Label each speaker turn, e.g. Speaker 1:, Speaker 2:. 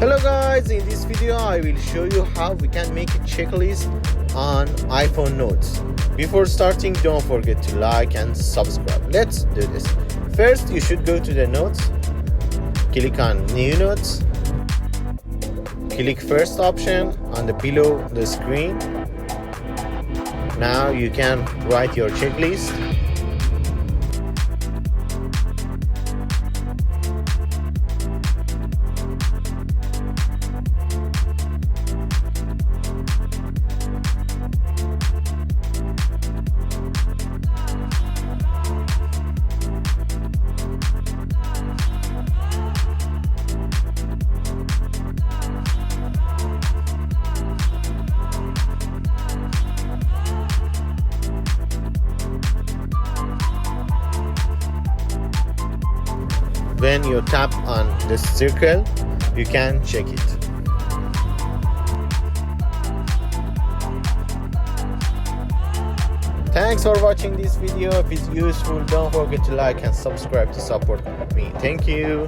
Speaker 1: Hello guys, in this video I will show you how we can make a checklist on iPhone notes. Before starting, don't forget to like and subscribe. Let's do this. First, you should go to the notes, click on new notes, click first option on the below the screen. Now you can write your checklist. When you tap on the circle, you can check it. Thanks for watching this video. If it's useful, don't forget to like and subscribe to support me. Thank you.